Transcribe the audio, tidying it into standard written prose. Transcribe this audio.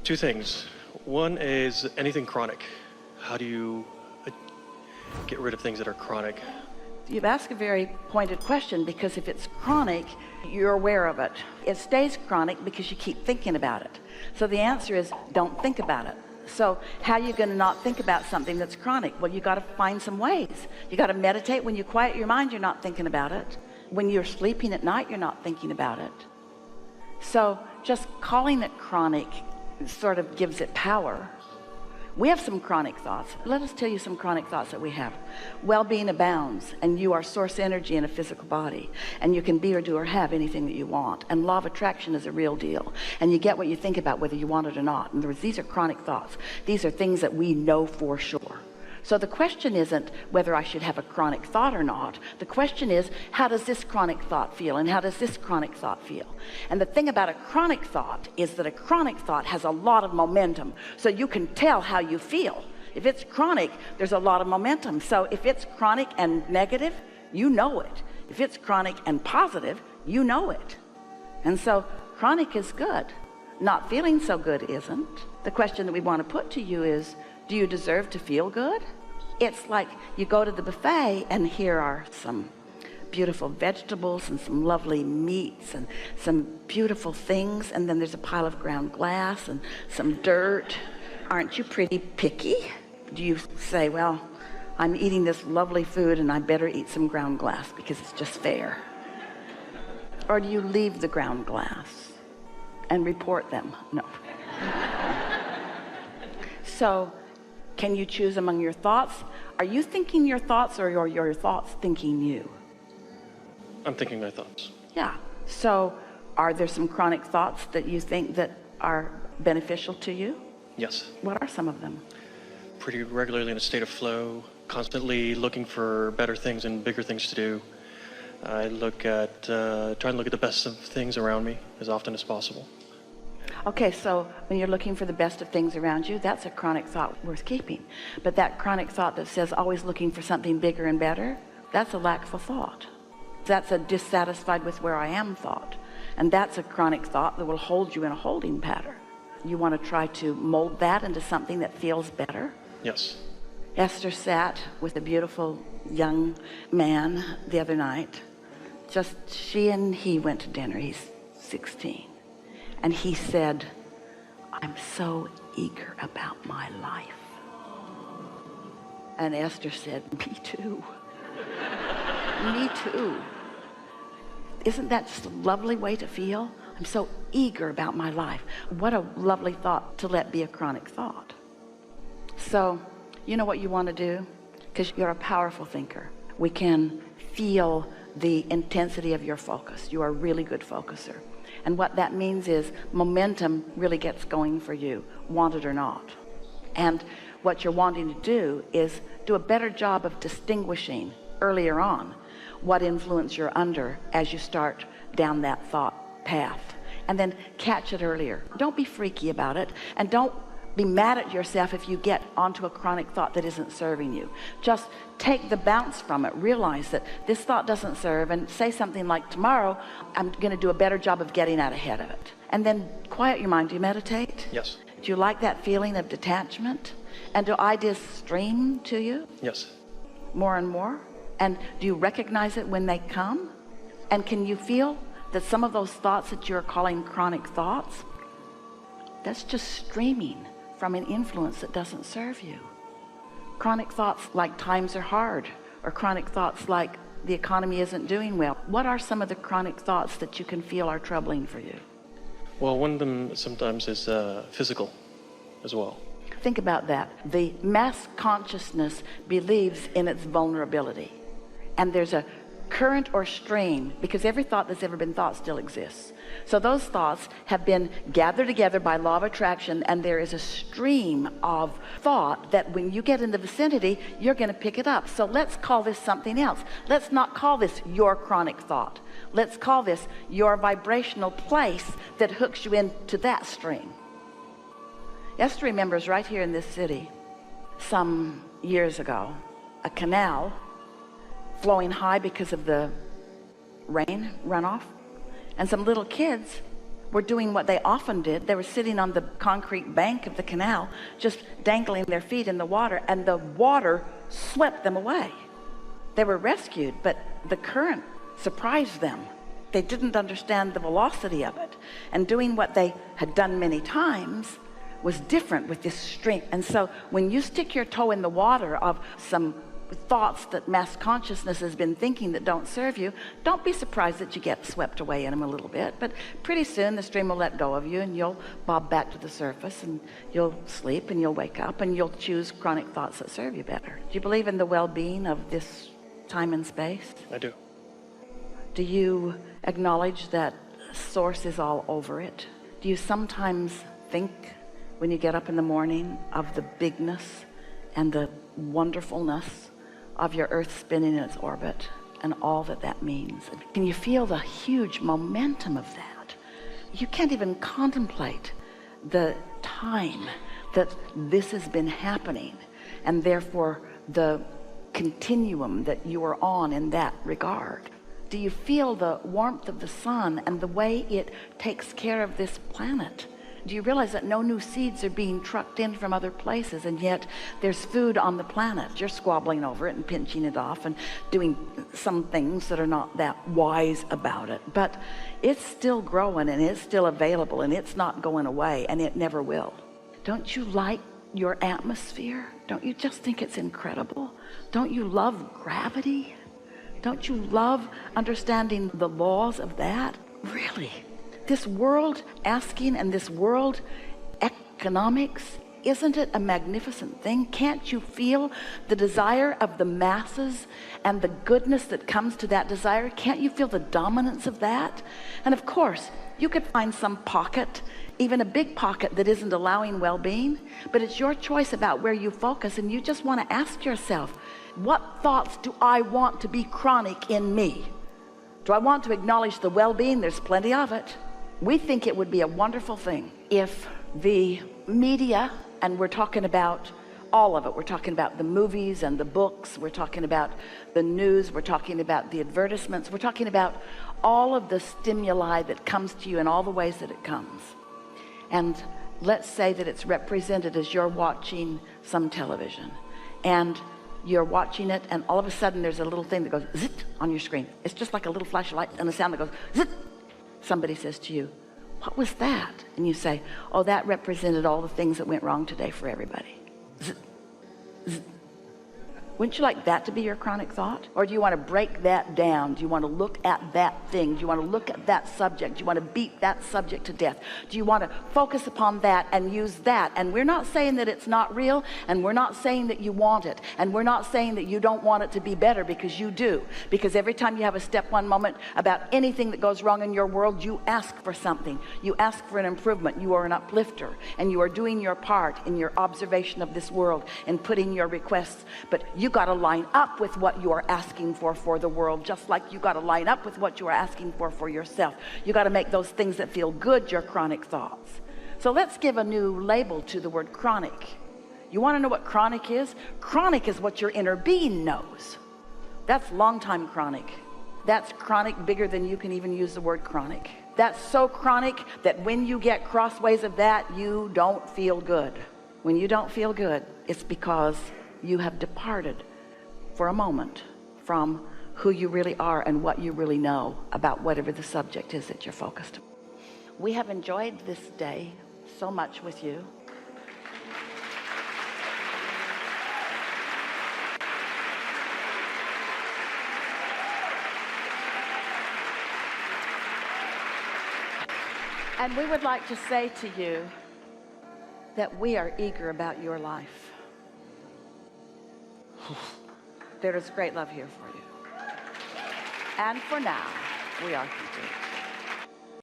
Two things. One is anything chronic. How do you get rid of things that are chronic? You've asked a very pointed question, because if it's chronic, you're aware of it. It stays chronic because you keep thinking about it. So the answer is don't think about it. So how are you going to not think about something that's chronic? Well, you got to find some ways. You got to meditate. When you quiet your mind, you're not thinking about it. When you're sleeping at night, you're not thinking about it. So just calling it chronic sort of gives it power. We have some chronic thoughts. Let us tell you some chronic thoughts that we have. Well-being abounds, and you are source energy in a physical body, and you can be or do or have anything that you want. And law of attraction is a real deal, and you get what you think about whether you want it or not. In other words, these are chronic thoughts. These are things that we know for sure. So the question isn't whether I should have a chronic thought or not. The question is, how does this chronic thought feel, and how does this chronic thought feel? And the thing about a chronic thought is that a chronic thought has a lot of momentum, so you can tell how you feel. If it's chronic, there's a lot of momentum. So if it's chronic and negative, you know it. If it's chronic and positive, you know it. And so chronic is good. Not feeling so good isn't. The question that we want to put to you is, do you deserve to feel good? It's like you go to the buffet and here are some beautiful vegetables and some lovely meats and some beautiful things, and then there's a pile of ground glass and some dirt. Aren't you pretty picky? Do you say, well, I'm eating this lovely food and I better eat some ground glass because it's just fair? Or do you leave the ground glass and report them? No. So can you choose among your thoughts? Are you thinking your thoughts, or are your thoughts thinking you? I'm thinking my thoughts. Yeah. So are there some chronic thoughts that you think that are beneficial to you? Yes. What are some of them? Pretty regularly in a state of flow, constantly looking for better things and bigger things to do. I look at, try and look at the best of things around me as often as possible. Okay, so when you're looking for the best of things around you, that's a chronic thought worth keeping. But that chronic thought that says always looking for something bigger and better, that's a lackful thought. That's a dissatisfied with where I am thought. And that's a chronic thought that will hold you in a holding pattern. You want to try to mold that into something that feels better? Yes. Esther sat with a beautiful young man the other night. Just she and he went to dinner. He's 16. And he said, I'm so eager about my life. And Esther said, me too. Me too. Isn't that just a lovely way to feel? I'm so eager about my life. What a lovely thought to let be a chronic thought. So, you know what you want to do? Because you're a powerful thinker. We can feel the intensity of your focus. You are a really good focuser. And what that means is momentum really gets going for you, want it or not. And what you're wanting to do is do a better job of distinguishing earlier on what influence you're under as you start down that thought path. And then catch it earlier. Don't be freaky about it, and don't be mad at yourself if you get onto a chronic thought that isn't serving you. Just take the bounce from it. Realize that this thought doesn't serve, and say something like, tomorrow I'm going to do a better job of getting out ahead of it. And then quiet your mind. Do you meditate? Yes. Do you like that feeling of detachment? And do ideas stream to you? Yes. More and more? And do you recognize it when they come? And can you feel that some of those thoughts that you're calling chronic thoughts, that's just streaming from an influence that doesn't serve you? Chronic thoughts like times are hard, or chronic thoughts like the economy isn't doing well. What are some of the chronic thoughts that you can feel are troubling for you? Well, one of them sometimes is physical as well. Think about that. The mass consciousness believes in its vulnerability. And there's a current or stream, because every thought that's ever been thought still exists. So those thoughts have been gathered together by law of attraction, and there is a stream of thought that when you get in the vicinity, you're going to pick it up. So let's call this something else. Let's not call this your chronic thought. Let's call this your vibrational place that hooks you into that stream. Esther remembers right here in this city, some years ago, a canal flowing high because of the rain runoff, and some little kids were doing what they often did. They were sitting on the concrete bank of the canal, just dangling their feet in the water, and the water swept them away. They were rescued, but the current surprised them. They didn't understand the velocity of it, and doing what they had done many times was different with this strength. And so when you stick your toe in the water of some thoughts that mass consciousness has been thinking that don't serve you, don't be surprised that you get swept away in them a little bit. But pretty soon the stream will let go of you, and you'll bob back to the surface, and you'll sleep, and you'll wake up, and you'll choose chronic thoughts that serve you better. Do you believe in the well-being of this time and space? I do. Do you acknowledge that source is all over it? Do you sometimes think, when you get up in the morning, of the bigness and the wonderfulness of your earth spinning in its orbit and all that that means? Can you feel the huge momentum of that? You can't even contemplate the time that this has been happening, and therefore the continuum that you are on in that regard. Do you feel the warmth of the sun and the way it takes care of this planet? Do you realize that no new seeds are being trucked in from other places, and yet there's food on the planet? You're squabbling over it and pinching it off and doing some things that are not that wise about it, but it's still growing, and it's still available, and it's not going away, and it never will. Don't you like your atmosphere? Don't you just think it's incredible? Don't you love gravity? Don't you love understanding the laws of that? Really? This world asking, and this world economics, isn't it a magnificent thing? Can't you feel the desire of the masses and the goodness that comes to that desire? Can't you feel the dominance of that? And of course, you could find some pocket, even a big pocket, that isn't allowing well-being, but it's your choice about where you focus. And you just want to ask yourself, what thoughts do I want to be chronic in me? Do I want to acknowledge the well-being? There's plenty of it. We think it would be a wonderful thing if the media, and we're talking about all of it, we're talking about the movies and the books, we're talking about the news, we're talking about the advertisements, we're talking about all of the stimuli that comes to you in all the ways that it comes. And let's say that it's represented as you're watching some television, and you're watching it, and all of a sudden there's a little thing that goes zit on your screen. It's just like a little flash of light and a sound that goes zit. Somebody says to you, what was that? And you say, oh, that represented all the things that went wrong today for everybody. Zit. Zit. Wouldn't you like that to be your chronic thought? Or do you want to break that down? Do you want to look at that thing? Do you want to look at that subject? Do you want to beat that subject to death? Do you want to focus upon that and use that? And we're not saying that it's not real, and we're not saying that you want it, and we're not saying that you don't want it to be better, because you do. Because every time you have a step one moment about anything that goes wrong in your world, you ask for something. You ask for an improvement. You are an uplifter, and you are doing your part in your observation of this world and putting your requests. But you got to line up with what you are asking for the world, just like you got to line up with what you are asking for yourself. You got to make those things that feel good your chronic thoughts. So let's give a new label to the word chronic. You want to know what chronic is? Chronic is what your inner being knows. That's long time chronic. That's chronic bigger than you can even use the word chronic. That's so chronic that when you get crossways of that, you don't feel good. When you don't feel good, it's because you have departed for a moment from who you really are and what you really know about whatever the subject is that you're focused on. We have enjoyed this day so much with you. And we would like to say to you that we are eager about your life. There is great love here for you. And for now, we are complete.